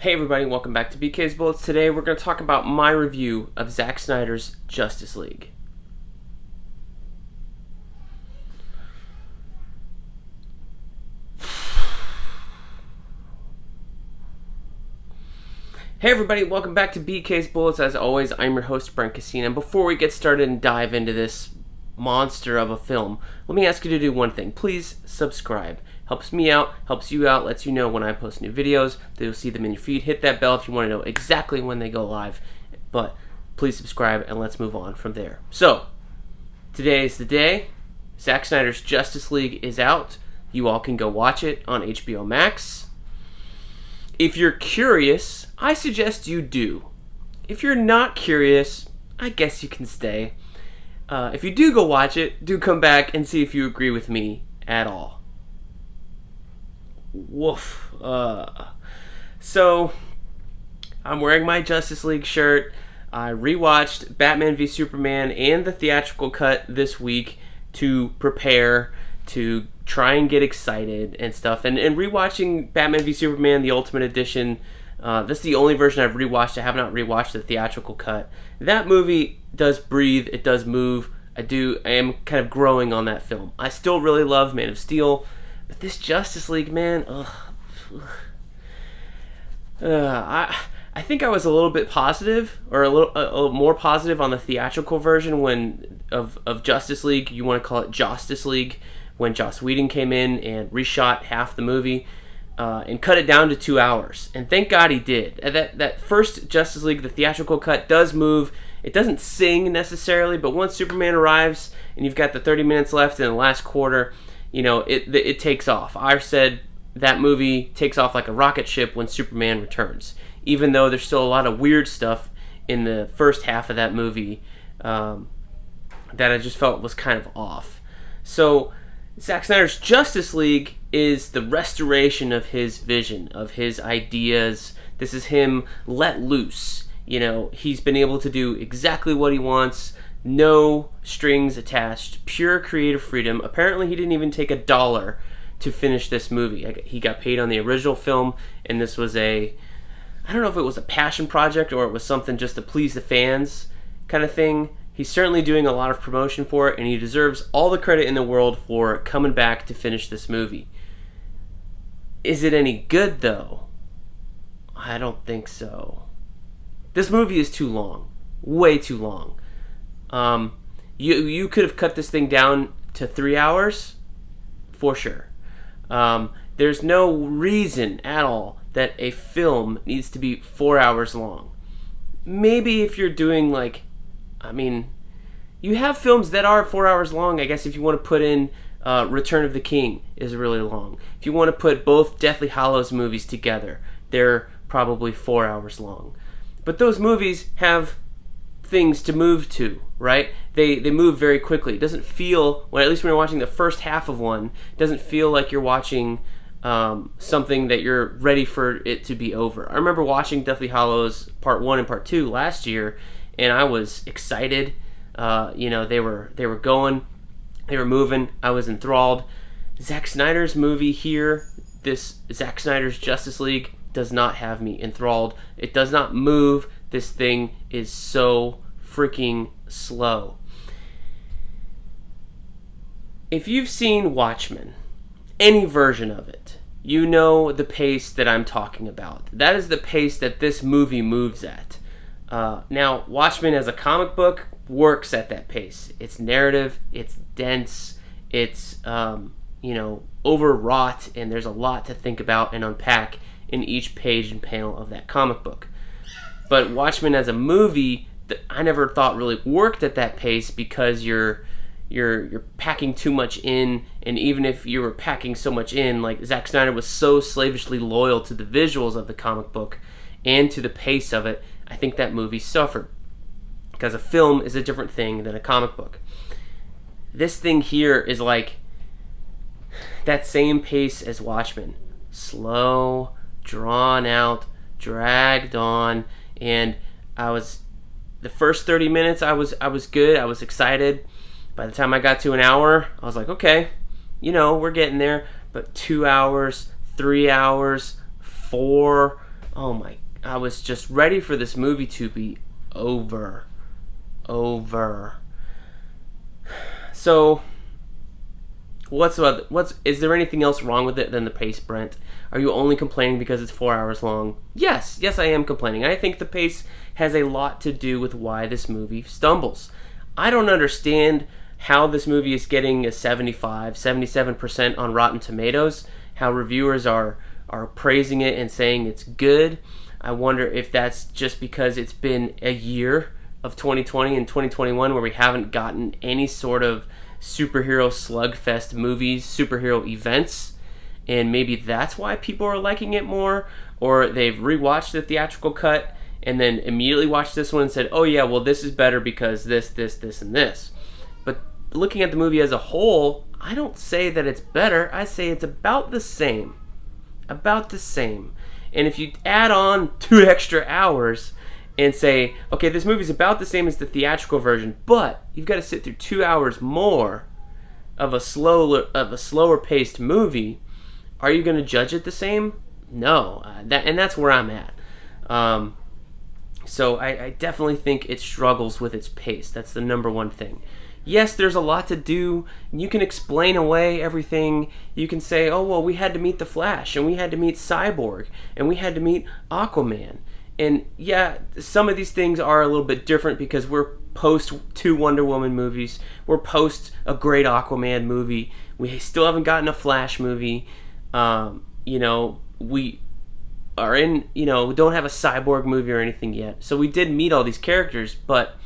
Hey everybody, welcome back to BK's Bullets. Today we're going to talk about my review of Zack Snyder's Justice League. Hey everybody, welcome back to BK's Bullets. As always, I'm your host, Brent Kossinacut. And before we get started and dive into this monster of a film, let me ask you to do one thing. Please subscribe. Helps me out, helps you out, lets you know when I post new videos, that you'll see them in your feed. Hit that bell if you want to know exactly when they go live. But please subscribe and let's move on from there. So, today is the day. Zack Snyder's Justice League is out. You all can go watch it on HBO Max. If you're curious, I suggest you do. If you're not curious, I guess you can stay. If you do go watch it, do come back and see if you agree with me at all. Woof. So, I'm wearing my Justice League shirt. I rewatched Batman v Superman and the theatrical cut this week to prepare, to try and get excited and stuff. And rewatching Batman v Superman, the Ultimate Edition, this is the only version I've rewatched. I have not rewatched the theatrical cut. That movie does breathe. It does move. I am kind of growing on that film. I still really love Man of Steel. But this Justice League, man, I think I was a little bit positive, or a little more positive on the theatrical version of Justice League. You want to call it Justice League, when Joss Whedon came in and reshot half the movie and cut it down to 2 hours. And thank God he did. That first Justice League, the theatrical cut, does move. It doesn't sing necessarily, but once Superman arrives and you've got the 30 minutes left in the last quarter, you know, it takes off. I've said that movie takes off like a rocket ship when Superman returns, even though there's still a lot of weird stuff in the first half of that movie that I just felt was kind of off. So Zack Snyder's Justice League is the restoration of his vision, of his ideas. This is him let loose. You know, he's been able to do exactly what he wants. No strings attached, pure creative freedom. Apparently he didn't even take $1 to finish this movie. He got paid on the original film, and this was I don't know if it was a passion project or it was something just to please the fans kind of thing. He's certainly doing a lot of promotion for it, and he deserves all the credit in the world for coming back to finish this movie. Is it any good, though? I don't think so. This movie is too long. Way too long. You could have cut this thing down to 3 hours, for sure. There's no reason at all that a film needs to be 4 hours long. Maybe if you're doing you have films that are 4 hours long. I guess if you want to put in Return of the King is really long. If you want to put both Deathly Hallows movies together, they're probably 4 hours long. But those movies have things to move to, right? They move very quickly. It doesn't feel, at least when you're watching the first half of one, it doesn't feel like you're watching something that you're ready for it to be over. I remember watching Deathly Hallows Part 1 and Part 2 last year, and I was excited. They were going, they were moving. I was enthralled. Zack Snyder's movie here, this Zack Snyder's Justice League, does not have me enthralled. It does not move. This thing is so freaking slow. If you've seen Watchmen, any version of it, you know the pace that I'm talking about. That is the pace that this movie moves at. Now, Watchmen as a comic book works at that pace. It's narrative, it's dense, it's overwrought, and there's a lot to think about and unpack in each page and panel of that comic book. But Watchmen as a movie, I never thought really worked at that pace because you're packing too much in, and even if you were packing so much in, like Zack Snyder was so slavishly loyal to the visuals of the comic book and to the pace of it, I think that movie suffered. Because a film is a different thing than a comic book. This thing here is like that same pace as Watchmen. Slow, drawn out, dragged on, and the first 30 minutes I was good, I was excited. By the time I got to an hour, I was like, okay, we're getting there. But 2 hours, 3 hours, 4, Oh my, I was just ready for this movie to be over. So, is there anything else wrong with it than the pace, Brent? Are you only complaining because it's 4 hours long? Yes, I am complaining. I think the pace has a lot to do with why this movie stumbles. I don't understand how this movie is getting a 75, 77% on Rotten Tomatoes, how reviewers are praising it and saying it's good. I wonder if that's just because it's been a year of 2020 and 2021 where we haven't gotten any sort of superhero slugfest movies, superhero events, and maybe that's why people are liking it more, or they've rewatched the theatrical cut and then immediately watched this one and said, oh yeah, well this is better because this, and this. But looking at the movie as a whole, I don't say that it's better, I say it's about the same. About the same. And if you add on 2 extra hours and say, okay, this movie's about the same as the theatrical version, but you've got to sit through 2 hours more of a slower paced movie, are you going to judge it the same? No. That's where I'm at. So I definitely think it struggles with its pace. That's the number one thing. Yes, there's a lot to do. You can explain away everything. You can say, oh, well, we had to meet the Flash, and we had to meet Cyborg, and we had to meet Aquaman. And yeah, some of these things are a little bit different because we're post 2 Wonder Woman movies. We're post a great Aquaman movie. We still haven't gotten a Flash movie. We are in, we don't have a Cyborg movie or anything yet. So we did meet all these characters, but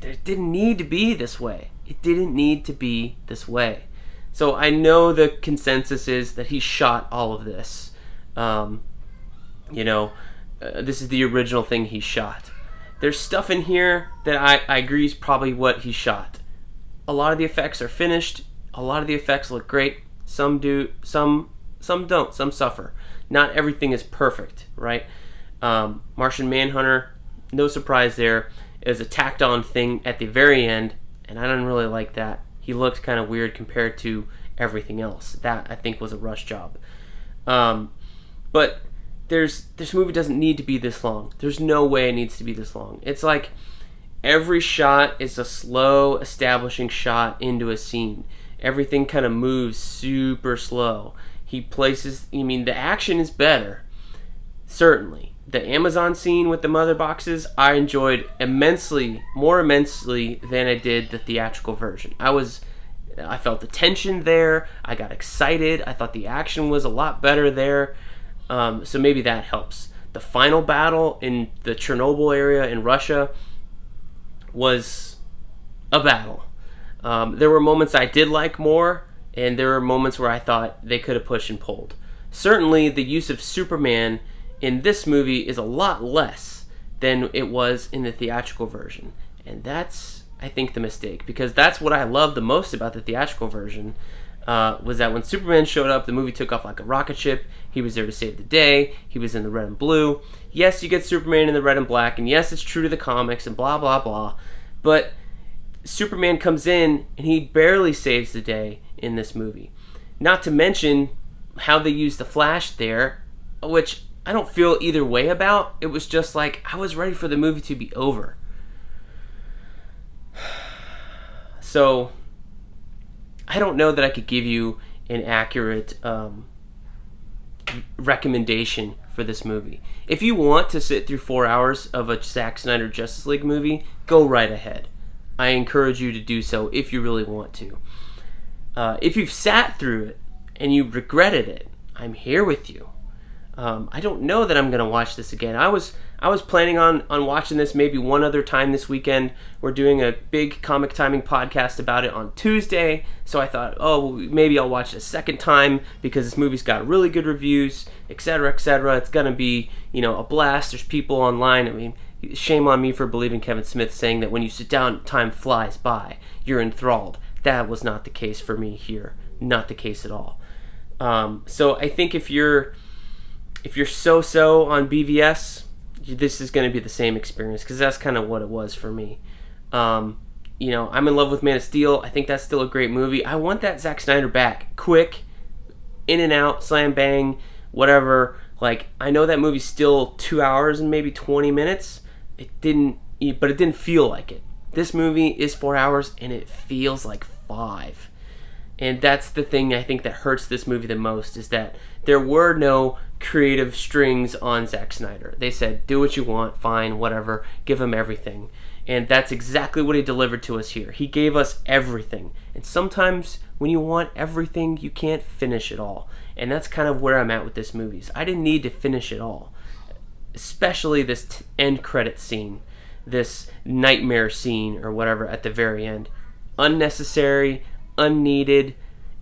it didn't need to be this way. It didn't need to be this way. So I know the consensus is that he shot all of this. This is the original thing he shot. There's stuff in here that I agree is probably what he shot. A lot of the effects are finished. A lot of the effects look great. Some do, some don't. Some suffer. Not everything is perfect, right? Martian Manhunter, no surprise there. It was a tacked on thing at the very end, and I didn't really like that. He looked kind of weird compared to everything else. That, I think, was a rush job. But this movie doesn't need to be this long. There's no way it needs to be this long. It's like every shot is a slow establishing shot into a scene. Everything kind of moves super slow. The action is better, certainly. The Amazon scene with the mother boxes, I enjoyed more immensely than I did the theatrical version. I felt the tension there. I got excited. I thought the action was a lot better there. So maybe that helps. The final battle in the Chernobyl area in Russia was a battle. There were moments I did like more, and there were moments where I thought they could have pushed and pulled. Certainly, the use of Superman in this movie is a lot less than it was in the theatrical version. And that's, I think, the mistake. Because that's what I love the most about the theatrical version, was that when Superman showed up, the movie took off like a rocket ship. He was there to save the day. He was in the red and blue. Yes, you get Superman in the red and black, and yes, it's true to the comics, and blah, blah, blah. But Superman comes in, and he barely saves the day in this movie. Not to mention how they use the Flash there, which I don't feel either way about. It was just like, I was ready for the movie to be over. So, I don't know that I could give you an accurate recommendation for this movie. If you want to sit through 4 hours of a Zack Snyder Justice League movie, go right ahead. I encourage you to do so if you really want to. If you've sat through it and you regretted it, I'm here with you. I don't know that I'm going to watch this again. I was planning on watching this maybe one other time this weekend. We're doing a big comic timing podcast about it on Tuesday, so I thought, maybe I'll watch it a second time because this movie's got really good reviews, etc., etc. It's going to be, a blast. There's people online. I mean, shame on me for believing Kevin Smith saying that when you sit down, time flies by. You're enthralled. That was not the case for me here. Not the case at all. So I think if you're so-so on BVS, this is going to be the same experience because that's kind of what it was for me. I'm in love with Man of Steel. I think that's still a great movie. I want that Zack Snyder back. Quick, in and out, slam bang, whatever, Like, I know that movie's still 2 hours and maybe 20 minutes. But it didn't feel like it. This movie is 4 hours and it feels like 5. And that's the thing I think that hurts this movie the most, is that there were no creative strings on Zack Snyder. They said, do what you want, fine, whatever, give him everything. And that's exactly what he delivered to us here. He gave us everything. And sometimes when you want everything, you can't finish it all. And that's kind of where I'm at with this movie. I didn't need to finish it all. Especially this end credit scene. This nightmare scene or whatever at the very end. Unnecessary, unneeded,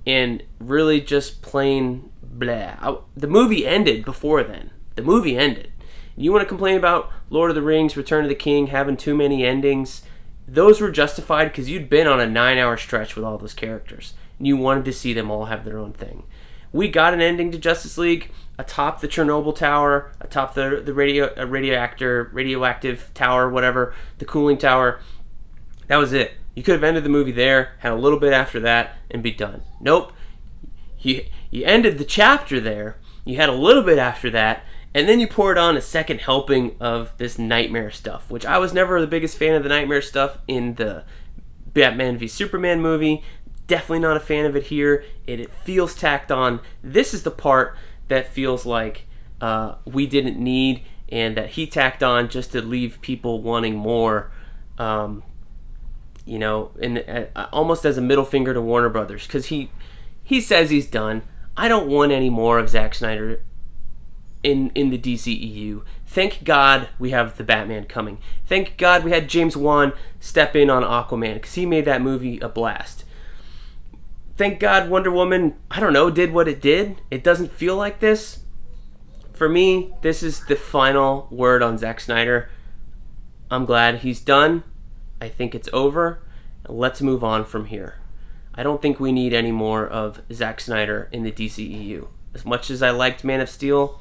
and really just plain blah. The movie ended before then. The movie ended. You want to complain about Lord of the Rings, Return of the King having too many endings? Those were justified because you'd been on a 9-hour stretch with all those characters. And you wanted to see them all have their own thing. We got an ending to Justice League atop the Chernobyl tower, atop the radioactive tower, whatever, the cooling tower. That was it. You could have ended the movie there, had a little bit after that, and be done. Nope. You ended the chapter there, you had a little bit after that, and then you poured on a second helping of this nightmare stuff, which I was never the biggest fan of the nightmare stuff in the Batman v Superman movie. Definitely not a fan of it here. It feels tacked on. This is the part that feels like we didn't need, and that he tacked on just to leave people wanting more. Almost as a middle finger to Warner Brothers, because he says he's done. I don't want any more of Zack Snyder in the DCEU. Thank God we have the Batman coming. Thank God we had James Wan step in on Aquaman, because he made that movie a blast. Thank God Wonder Woman, did what it did. It doesn't feel like this. For me, this is the final word on Zack Snyder. I'm glad he's done. I think it's over. Let's move on from here. I don't think we need any more of Zack Snyder in the DCEU. As much as I liked Man of Steel,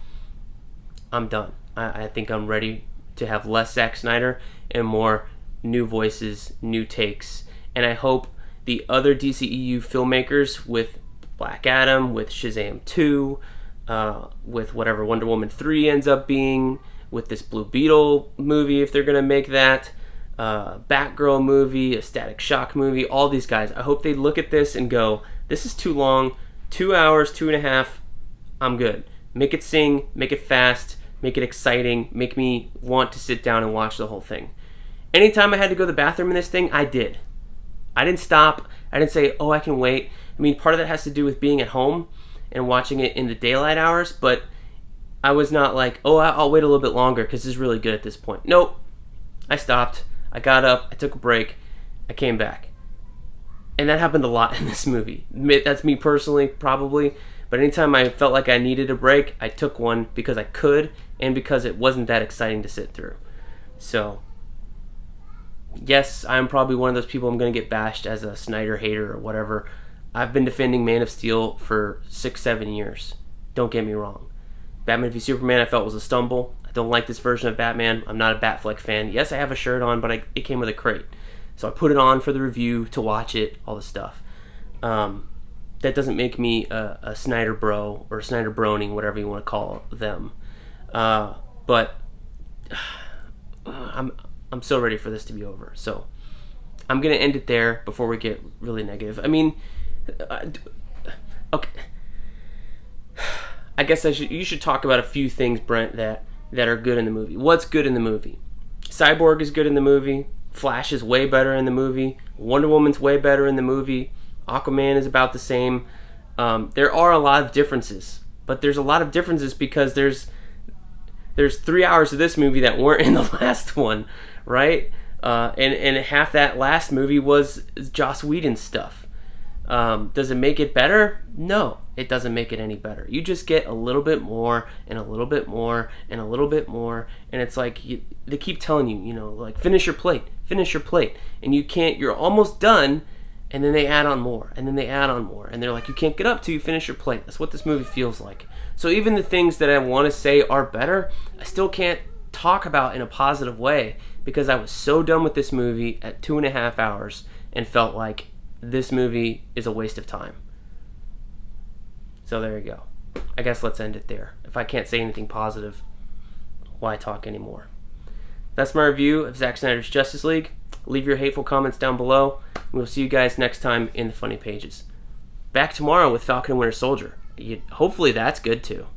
I'm done. I think I'm ready to have less Zack Snyder and more new voices, new takes. And I hope the other DCEU filmmakers, with Black Adam, with Shazam 2, with whatever Wonder Woman 3 ends up being, with this Blue Beetle movie, if they're going to make that, Batgirl movie, a Static Shock movie, all these guys, I hope they look at this and go, this is too long, 2 hours, 2.5, I'm good. Make it sing, make it fast, make it exciting, make me want to sit down and watch the whole thing. Anytime I had to go to the bathroom in this thing, I did. I didn't stop. I didn't say, I can wait. I mean, part of that has to do with being at home and watching it in the daylight hours, but I was not like, I'll wait a little bit longer because this is really good at this point. Nope. I stopped. I got up. I took a break. I came back. And that happened a lot in this movie. That's me personally, probably. But anytime I felt like I needed a break, I took one because I could and because it wasn't that exciting to sit through. So, yes, I'm probably one of those people I'm going to get bashed as a Snyder hater or whatever. I've been defending Man of Steel for 6-7 years. Don't get me wrong. Batman v Superman I felt was a stumble. I don't like this version of Batman. I'm not a Batfleck fan. Yes, I have a shirt on, but it came with a crate. So I put it on for the review, to watch it, all this stuff. That doesn't make me a Snyder bro or Snyder broning, whatever you want to call them. But I'm so ready for this to be over. So I'm going to end it there before we get really negative. I mean, okay. I guess you should talk about a few things, Brent, that are good in the movie. What's good in the movie? Cyborg is good in the movie. Flash is way better in the movie. Wonder Woman's way better in the movie. Aquaman is about the same. There are a lot of differences, but there's a lot of differences because there's 3 hours of this movie that weren't in the last one, right? And half that last movie was Joss Whedon stuff. Does it make it better? No, it doesn't make it any better. You just get a little bit more and a little bit more and a little bit more, and it's like they keep telling you, like finish your plate, and you can't. You're almost done, and then they add on more, and then they add on more, and they're like, you can't get up till you finish your plate. That's what this movie feels like. So even the things that I want to say are better, I still can't talk about in a positive way because I was so done with this movie at 2.5 hours and felt like this movie is a waste of time. So there you go. I guess let's end it there. If I can't say anything positive, why talk anymore? That's my review of Zack Snyder's Justice League. Leave your hateful comments down below. We'll see you guys next time in the funny pages. Back tomorrow with Falcon and Winter Soldier. Hopefully that's good too.